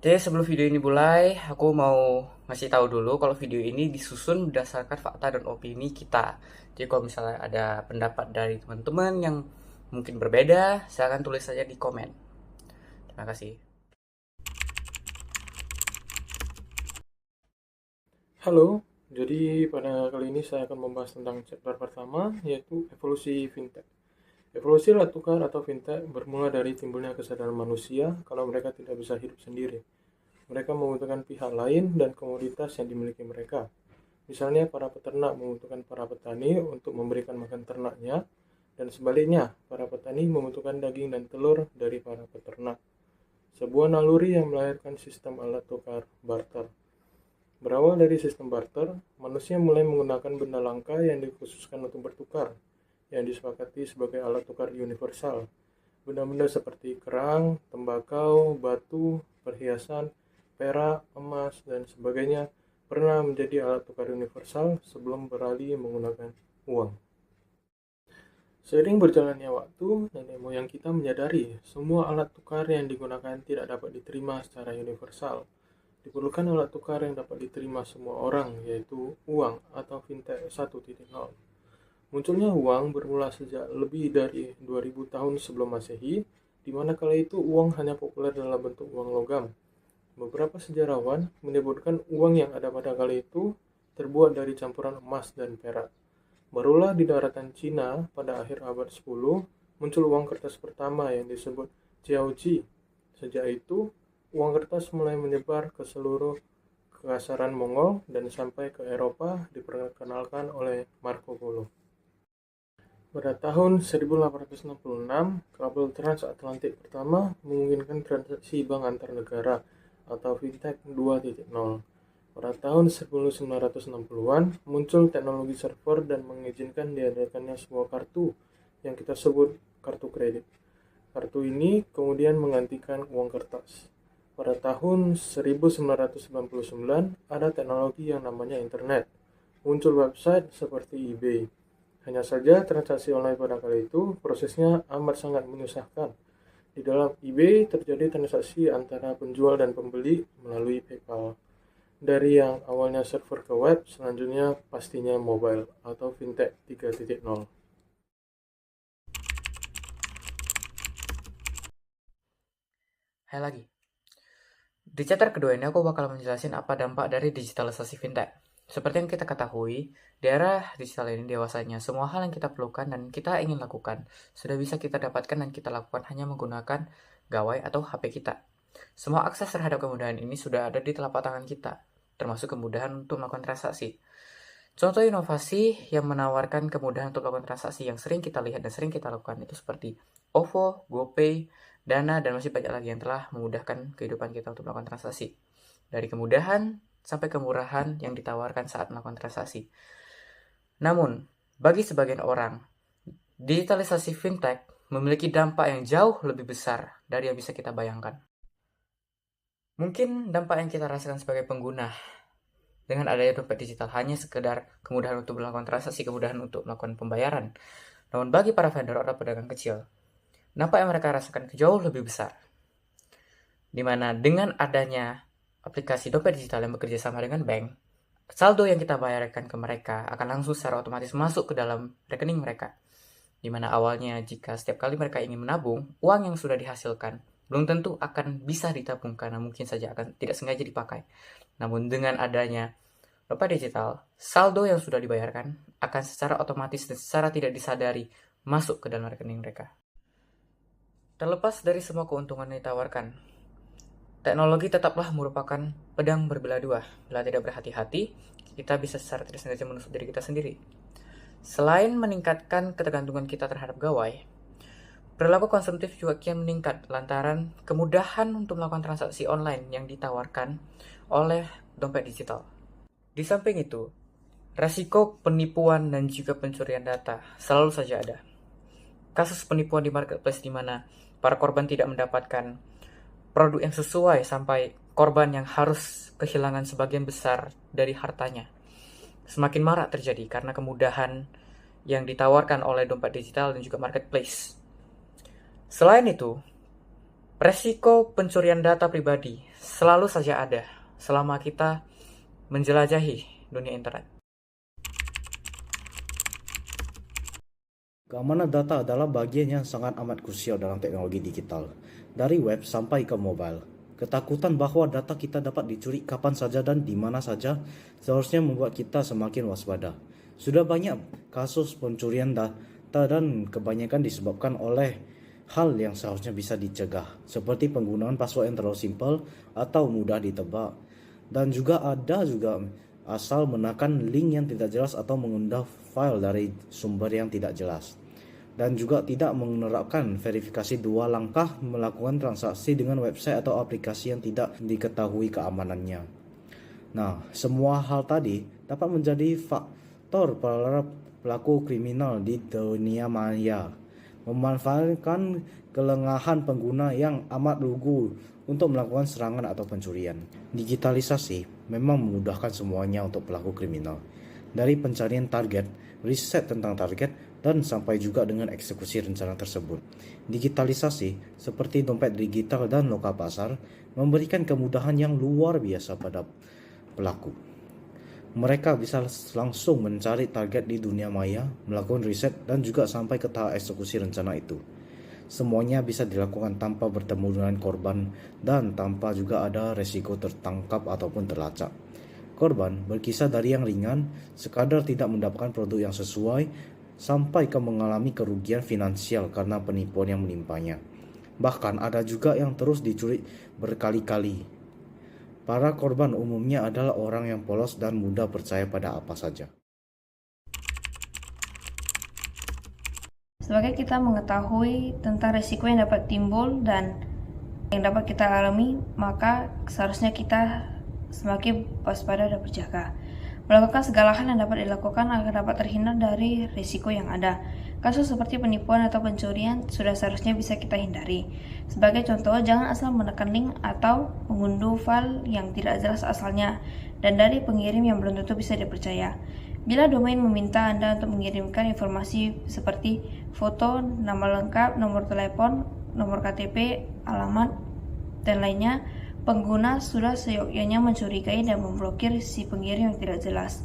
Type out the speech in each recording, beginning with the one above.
Jadi sebelum video ini mulai, aku mau ngasih tahu dulu kalau video ini disusun berdasarkan fakta dan opini kita. Jadi kalau misalnya ada pendapat dari teman-teman yang mungkin berbeda, silahkan tulis saja di komen. Terima kasih. Halo, jadi pada kali ini saya akan membahas tentang chapter pertama, yaitu evolusi fintech. Evolusi alat tukar atau fintech bermula dari timbulnya kesadaran manusia kalau mereka tidak bisa hidup sendiri. Mereka membutuhkan pihak lain dan komoditas yang dimiliki mereka. Misalnya para peternak membutuhkan para petani untuk memberikan makan ternaknya, dan sebaliknya, para petani membutuhkan daging dan telur dari para peternak. Sebuah naluri yang melahirkan sistem alat tukar barter. Berawal dari sistem barter, manusia mulai menggunakan benda langka yang dikhususkan untuk bertukar, yang disepakati sebagai alat tukar universal. Benda-benda seperti kerang, tembakau, batu, perhiasan, perak, emas, dan sebagainya pernah menjadi alat tukar universal sebelum beralih menggunakan uang. Seiring berjalannya waktu, nenek moyang kita menyadari semua alat tukar yang digunakan tidak dapat diterima secara universal. Diperlukan alat tukar yang dapat diterima semua orang, yaitu uang atau fintech 1.0. Munculnya uang bermula sejak lebih dari 2000 tahun sebelum Masehi, di mana kala itu uang hanya populer dalam bentuk uang logam. Beberapa sejarawan menyebutkan uang yang ada pada kala itu terbuat dari campuran emas dan perak. Barulah di daratan Cina pada akhir abad 10 muncul uang kertas pertama yang disebut Jiaoji. Sejak itu, uang kertas mulai menyebar ke seluruh kekasaran Mongol dan sampai ke Eropa diperkenalkan oleh Marco Polo. Pada tahun 1866, kabel transatlantik pertama memungkinkan transaksi bank antar negara atau fintech 2.0. Pada tahun 1960-an, muncul teknologi server dan mengizinkan diadakannya sebuah kartu yang kita sebut kartu kredit. Kartu ini kemudian menggantikan uang kertas. Pada tahun 1999, ada teknologi yang namanya internet. Muncul website seperti eBay. Hanya saja transaksi online pada kali itu prosesnya amat sangat menyusahkan. Di dalam eBay terjadi transaksi antara penjual dan pembeli melalui PayPal. Dari yang awalnya server ke web, selanjutnya pastinya mobile atau fintech 3.0. Hai lagi. Di chapter kedua ini aku bakal menjelaskan apa dampak dari digitalisasi fintech. Seperti yang kita ketahui, di era digital ini dewasanya semua hal yang kita perlukan dan kita ingin lakukan sudah bisa kita dapatkan dan kita lakukan hanya menggunakan gawai atau HP kita. Semua akses terhadap kemudahan ini sudah ada di telapak tangan kita, termasuk kemudahan untuk melakukan transaksi. Contoh inovasi yang menawarkan kemudahan untuk melakukan transaksi yang sering kita lihat dan sering kita lakukan itu seperti OVO, GoPay, Dana, dan masih banyak lagi yang telah memudahkan kehidupan kita untuk melakukan transaksi. Dari kemudahan sampai kemurahan yang ditawarkan saat melakukan transaksi. Namun, bagi sebagian orang, digitalisasi fintech memiliki dampak yang jauh lebih besar dari yang bisa kita bayangkan. Mungkin dampak yang kita rasakan sebagai pengguna dengan adanya dompet digital hanya sekedar kemudahan untuk melakukan transaksi, kemudahan untuk melakukan pembayaran. Namun bagi para vendor atau pedagang kecil, dampak yang mereka rasakan jauh lebih besar. Di mana dengan adanya aplikasi dompet digital yang bekerja sama dengan bank, saldo yang kita bayarkan ke mereka akan langsung secara otomatis masuk ke dalam rekening mereka. Di mana awalnya jika setiap kali mereka ingin menabung, uang yang sudah dihasilkan belum tentu akan bisa ditabung karena mungkin saja akan tidak sengaja dipakai. Namun dengan adanya dompet digital, saldo yang sudah dibayarkan akan secara otomatis dan secara tidak disadari masuk ke dalam rekening mereka. Terlepas dari semua keuntungan yang ditawarkan, teknologi tetaplah merupakan pedang berbelah dua. Bila tidak berhati-hati, kita bisa secara tidak sengaja menusuk diri kita sendiri. Selain meningkatkan ketergantungan kita terhadap gawai, perilaku konsumtif juga kian meningkat lantaran kemudahan untuk melakukan transaksi online yang ditawarkan oleh dompet digital. Di samping itu, resiko penipuan dan juga pencurian data selalu saja ada. Kasus penipuan di marketplace di mana para korban tidak mendapatkan produk yang sesuai sampai korban yang harus kehilangan sebagian besar dari hartanya semakin marak terjadi karena kemudahan yang ditawarkan oleh dompet digital dan juga marketplace. Selain itu, resiko pencurian data pribadi selalu saja ada selama kita menjelajahi dunia internet. Keamanan data adalah bagian yang sangat amat krusial dalam teknologi digital, dari web sampai ke mobile. Ketakutan bahwa data kita dapat dicuri kapan saja dan di mana saja seharusnya membuat kita semakin waspada. Sudah banyak kasus pencurian data dan kebanyakan disebabkan oleh hal yang seharusnya bisa dicegah, seperti penggunaan password yang terlalu simpel atau mudah ditebak. Dan juga ada asal menekan link yang tidak jelas atau mengunduh file dari sumber yang tidak jelas. Dan juga tidak menerapkan verifikasi 2 langkah melakukan transaksi dengan website atau aplikasi yang tidak diketahui keamanannya. Nah, semua hal tadi dapat menjadi faktor para pelaku kriminal di dunia maya, memanfaatkan kelengahan pengguna yang amat lugu untuk melakukan serangan atau pencurian. Digitalisasi memang memudahkan semuanya untuk pelaku kriminal, dari pencarian target, riset tentang target, dan sampai juga dengan eksekusi rencana tersebut. Digitalisasi seperti dompet digital dan loka pasar memberikan kemudahan yang luar biasa pada pelaku. Mereka bisa langsung mencari target di dunia maya, melakukan riset, dan juga sampai ke tahap eksekusi rencana itu. Semuanya bisa dilakukan tanpa bertemu dengan korban dan tanpa juga ada resiko tertangkap ataupun terlacak. Korban berkisar dari yang ringan, sekadar tidak mendapatkan produk yang sesuai, sampai ke mengalami kerugian finansial karena penipuan yang menimpanya. Bahkan ada juga yang terus dicuri berkali-kali. Para korban umumnya adalah orang yang polos dan mudah percaya pada apa saja. Sebagai kita mengetahui tentang risiko yang dapat timbul dan yang dapat kita alami, maka seharusnya kita semakin waspada dan berjaga. Melakukan segala hal yang dapat dilakukan agar dapat terhindar dari risiko yang ada. Kasus seperti penipuan atau pencurian sudah seharusnya bisa kita hindari. Sebagai contoh, jangan asal menekan link atau mengunduh file yang tidak jelas asalnya dan dari pengirim yang belum tentu bisa dipercaya. Bila domain meminta Anda untuk mengirimkan informasi seperti foto, nama lengkap, nomor telepon, nomor KTP, alamat, dan lainnya, pengguna sudah seyogyanya mencurigai dan memblokir si pengirim yang tidak jelas.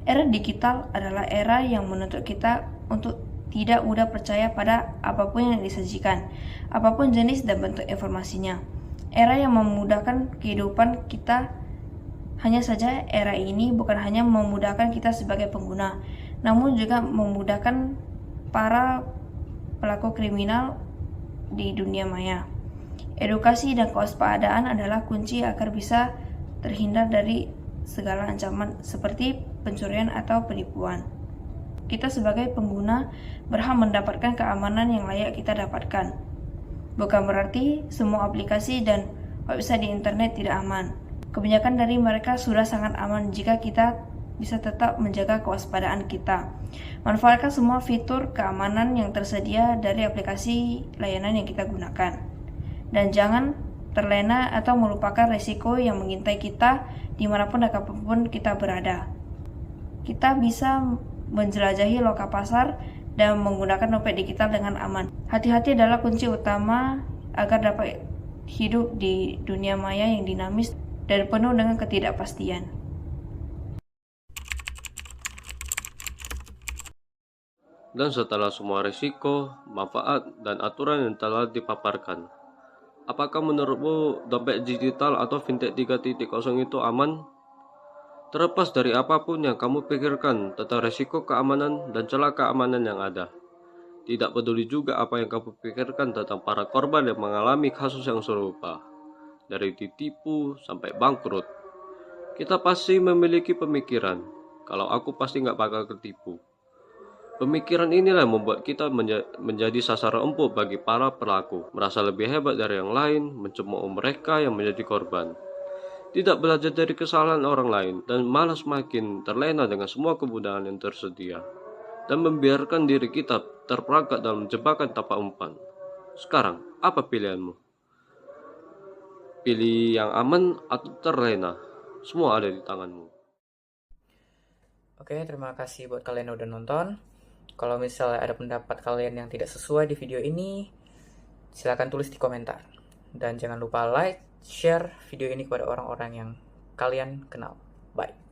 Era digital adalah era yang menuntut kita untuk tidak mudah percaya pada apapun yang disajikan, apapun jenis dan bentuk informasinya. Era yang memudahkan kehidupan kita. Hanya saja era ini bukan hanya memudahkan kita sebagai pengguna, namun juga memudahkan para pelaku kriminal di dunia maya. Edukasi dan kewaspadaan adalah kunci agar bisa terhindar dari segala ancaman seperti pencurian atau penipuan. Kita sebagai pengguna berhak mendapatkan keamanan yang layak kita dapatkan. Bukan berarti semua aplikasi dan website di internet tidak aman. Kebanyakan dari mereka sudah sangat aman jika kita bisa tetap menjaga kewaspadaan kita. Manfaatkan semua fitur keamanan yang tersedia dari aplikasi layanan yang kita gunakan. Dan jangan terlena atau melupakan resiko yang mengintai kita dimanapun dan kapanpun kita berada. Kita bisa menjelajahi loka pasar dan menggunakan dompet digital dengan aman. Hati-hati adalah kunci utama agar dapat hidup di dunia maya yang dinamis dan penuh dengan ketidakpastian. Dan setelah semua risiko, manfaat, dan aturan yang telah dipaparkan, apakah menurutmu dompet digital atau fintech 3.0 itu aman? Terlepas dari apapun yang kamu pikirkan tentang risiko keamanan dan celah keamanan yang ada. Tidak peduli juga apa yang kamu pikirkan tentang para korban yang mengalami kasus yang serupa. Dari ditipu sampai bangkrut. Kita pasti memiliki pemikiran, kalau aku pasti nggak bakal ketipu. Pemikiran inilah yang membuat kita menjadi sasaran empuk bagi para pelaku, merasa lebih hebat dari yang lain, mencemooh mereka yang menjadi korban. Tidak belajar dari kesalahan orang lain, dan malah semakin terlena dengan semua kemudahan yang tersedia, dan membiarkan diri kita terperangkap dalam jebakan tanpa umpan. Sekarang, apa pilihanmu? Pilih yang aman atau terlena? Semua ada di tanganmu. Oke, terima kasih buat kalian yang udah nonton. Kalau misalnya ada pendapat kalian yang tidak sesuai di video ini, silakan tulis di komentar. Dan jangan lupa like, share video ini kepada orang-orang yang kalian kenal. Bye.